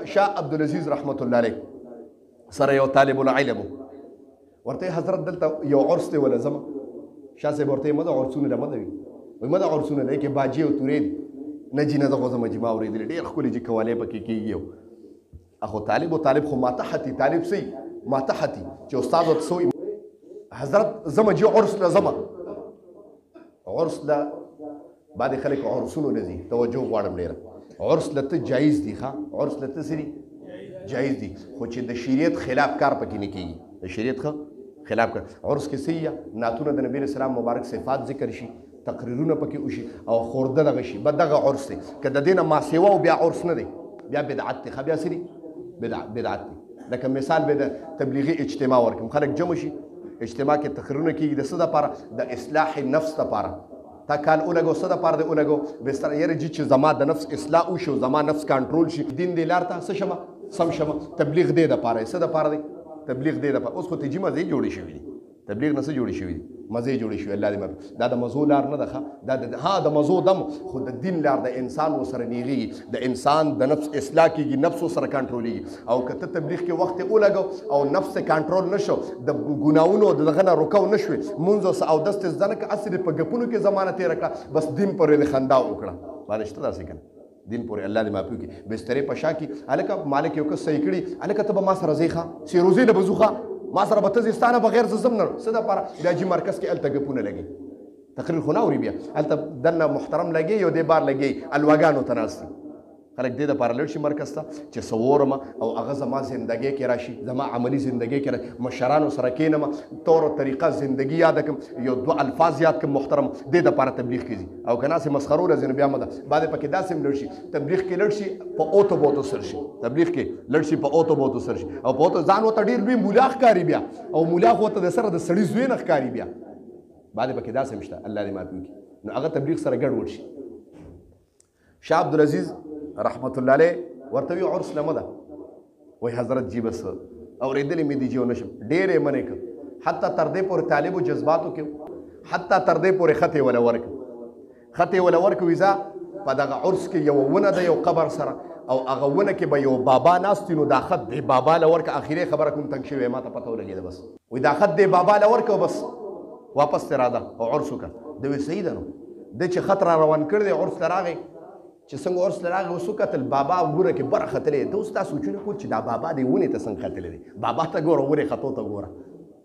شاه عبدالعزیز رحمت الله علیه سره یو طالب العلم ورته حضرت دلته یو عرس دی ولا زما شاه صاحب ورته مده عرسونه له مده وي مده عرسونه له کې باجی او تورې نه جنه دغه زما جما اورېدل ډېر ښکلي چې کوالی پکې کېږي اخو طالب خو ماتحتي طالب سي ماتحتي چې استاد ورته سوی حضرت زما جي عرس له زما عرس له بعد خلک عرسونو لذي توجه غواړم ډېره عرس لته جایز دي ښه عرس لته سری جایز دي خو چې د شریعت خلاف کار پکې نه کېږي د شریعت خلاف کار عرس کې څه نعتونه د نبی اسلام مبارک صفات ذکر شي تقریرونه پکې وشي او خورده دغه شي بد دغه عرس دی که د دې نه ما سیوا او بیا عرس نه دی بیا بدعت دی بیا سری بدعت دی لکه مثال به د تبلیغي اجتماع ورکړم خلک جمع شي اجتماع کې تقریرونه کېږي د څه دپاره د اصلاح نفس دپاره تا کال اولګو څه دپاره دی اولګو بستر یاره جي چې زما د نفس اصلاح وشي او زما نفس کنټرول شي دین دې لار ته څه شمه سم شمه تبلیغ دې دپاره څه دپاره دی تبلیغ دې دپاره اوس خو ته جي مزې جوړې شوي دي تبلیغ نه څه جوړې شوي دي مزې جوړې شوي الله دې معاف دا د مزو لار نه ده ښه دا د مزو دم خو د دین لار د انسان ورسره نیغېږي د انسان د نفس اصلاح کېږي نفس ورسره کنټرولېږي او که ته تبلیغ کې وخت یې ولګو او نفس کنټرول نه شو د ګناهونو د دغه نه رکو نه شوې مونځ او دست زده نه کړه هسې دې په ګپونو کې زمانه تېره کړه بس دین پورې دې خندا وکړه باندې شته داسې که نه دین پورې الله دې معاف وکړي بسترې په شا کې هلکه مالک یو کس صحیح کړي هلکه ته به ما سره ځې ښه سیروزې نه به ځو ښه ما سره به ته ځې ستا نه بغیر زه ځم نه څه دپاره بیا جي مرکز کې هلته ګپونه لګي تقریر خو نه اوري بیا هلته دننه محترم لګي یو دې بار لګي الواګانو ته ناست دي خلک دې دپاره لاړ شي مرکز ته چې څه وورم او هغه زما زندګۍ کې راشي زما عملي زندګۍ کې راشي مشرانو سره کښېنم طور و طریقه زندګي یاده کړم یو دوه الفاظ یاد کړم محترم دې دپاره تبلیغ کې ځي او که ناسې مسخرو راځي نو بیا مه ده بعد پکې داسې هم لاړ شي تبلیغ کې لاړ شي په اوتو بوتو سر شي تبلیغ کې لاړ شي په اوتو بوتو سر شي او په اوتو ځان ورته ډېر لوی مولا ښکاري بیا او مولا خو ورته د سره د سړي زوی نه ښکاري بیا بعد پکې داسې هم شته الله دې معاف وکړي نو هغه تبلیغ سره ګډوډ شي شاه عبدالعزیز رحمت الله علیه ورته وی عرس نه مده وای حضرت جی بس اورېدلې مې دي چې ونه شم ډېر یې منې کړ حتی تر دې پورې طالبو جذباتو کې حتی تر دې پورې خط یې وله ورکړ خط یې وله ورکړ ویزه په دغه عرس کې یوه ونه ده یو قبر سره او هغه ونه کې به یو بابا ناست نو دا خط دی بابا له ورکړه اخري خبره کوم تنګ شوی ما ته پته ولګېده بس وایي دا خط دی بابا له ورکړه بس واپس ترې راده او عرس وکړه ده وایي صحیح ده نو ده چې خط را روان کړی دی عرس ته راغی چې څنګه عرس ته راغی اوس وکتل بابا ګوره کې بره ختلی ته اوس تا سوچونه کول چې دا بابا دی ونې ته څنګه ختلی دی بابا ته ګوره ونې خطو ته ګوره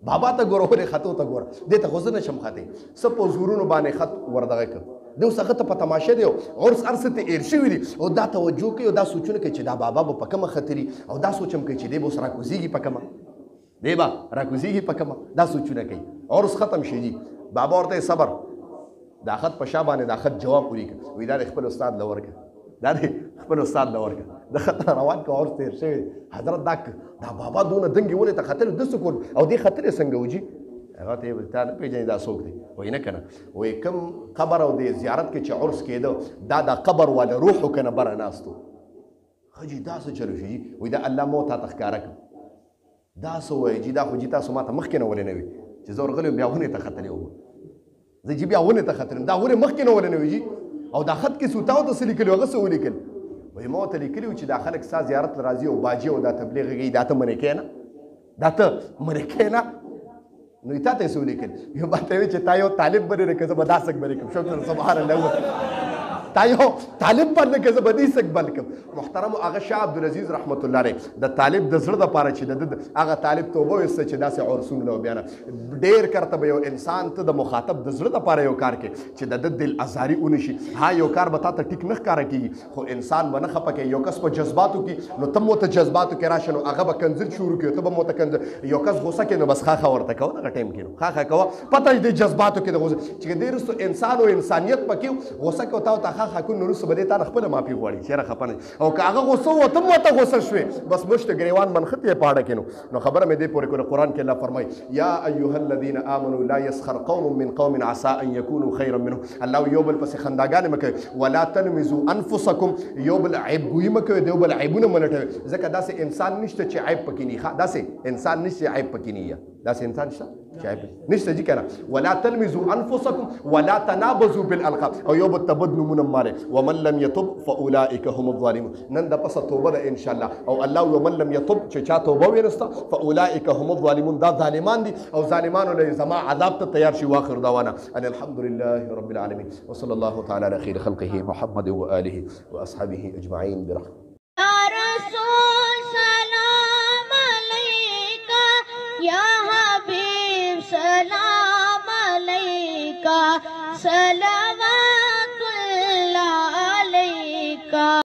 بابا ته ګوره ونې خطو ته ګوره دې ته خو زه نشم ختی څه په زورونو باندې خط وردغه کړ دی اوس هغه ته په تماشه دی عرس هر څه ته ایر شوي دي او دا توجه کوي او دا سوچونه کوي چې دا بابا به په کومه ختلي او دا سوچ هم کوي چې دی به اوس راکوزېږي په کومه دی به راکوزېږي په کومه دا سوچونه کوي عرس ختم شي جي بابا ورته صبر دا خط په شا باندې دا خط جواب پوری کړ وایي دا د خپل استاد له ورکړه دا د خپل استاد له ورکړه د خط روان که عرس تېر شوی حضرت دا بابا دونه دنګې ونې ته ختلې ده څه کول او دې ختلې څنګه وجي هغه ته تا نه پېژنې دا څوک دی وایي نه که نه وایي کوم قبر او د زیارت کې چې عرس کېده دا د قبر والا روح و که نه بره ناست و ښه جي دا څه چلو شي جي وایي دا الله مو تا ته ښکاره کړه دا څه وایي جي دا خو جي تاسو ما ته مخکې نه ولې نه وي چې زه ورغلی بیا ونې ته ختلې وم زه جي بیا ونې ته ختلم دا ونې مخکې نه ولې نه وي جي او دا خط کې سوتاو ته څه لیکلي هغه څه ولیکل وایي ما ورته لیکلي وو چې دا خلک ستا زیارت ته راځي او باجي او دا تبلیغ کوي دا ته منې کوې نه دا ته منې کوې نه نو تا ته یې څه ولیکل یو ما ته وایي چې تا یو طالب بنې نه که زه به دا سک بنې کړم شکر سبحان الله تا یو طالب بنې که زه به دې سک بل کړم محترمو هغه شاه عبدالعزیز رحمت الله علیه د طالب د زړه دپاره چې د هغه طالب توبه ویسته چې داسې عرسونه له بیا نه ډېر کرته به یو انسان ته د مخاطب د زړه دپاره یو کار کوي چې د ده دل ازاري ونه شي ها یو کار به تا ته ټیک نه ښکاره کېږي خو انسان به نه خفه کوي یو کس په جذباتو کې نو ته هم ورته جذباتو کې راشه نو هغه به کنځل شروع کړي ته به هم ورته کنځل یو کس غوسه کوي نو بس خاښه ورته کوه دغه ټایم کې نو خاښه کوه پته د جذباتو کې د غوسه چې دې وروستو انسان او انسانیت پکې غوسه کوي تا ورته خاښه کړو نو وروسته به دې تا نه خپله معافي غواړي چېرې خفه نه او که هغه غوسه و ته هم ورته غوسه شوې بس مشت ګریوان منخط یې پاړه کې نو خبره مې دې پورې کړه قرآن کې الله فرمایي یا ایها الذین آمنوا لا یسخر قوم من قوم عسى ان یکونوا خیرا منهم الله یو بل پسې خنداګانې مه کوئ ولا تلمزوا انفسکم یو بل عیبګویي مه کوئ د یو بل عیبونه مه لټوئ ځکه داسې انسان نشته چې عیب پکې نه وي داسې انسان نشته چې عیب پکې نه وي لاس انسان شايف نشته جي كنا ولا تلمزوا انفسكم ولا تنابزوا بالالقاب او يوب التبدل من ماله ومن لم يتب فاولئك هم الظالمون نند بس توبه ان شاء الله او الله ومن لم يتب تشا توبه وينستا فاولئك هم الظالمون دا ظالمان دي او ظالمان له زما عذاب تيار شي واخر دوانا ان الحمد لله رب العالمين وصلى الله تعالى على خير خلقه محمد واله واصحابه اجمعين برحمته या हबीब सलाम अलैका सलाम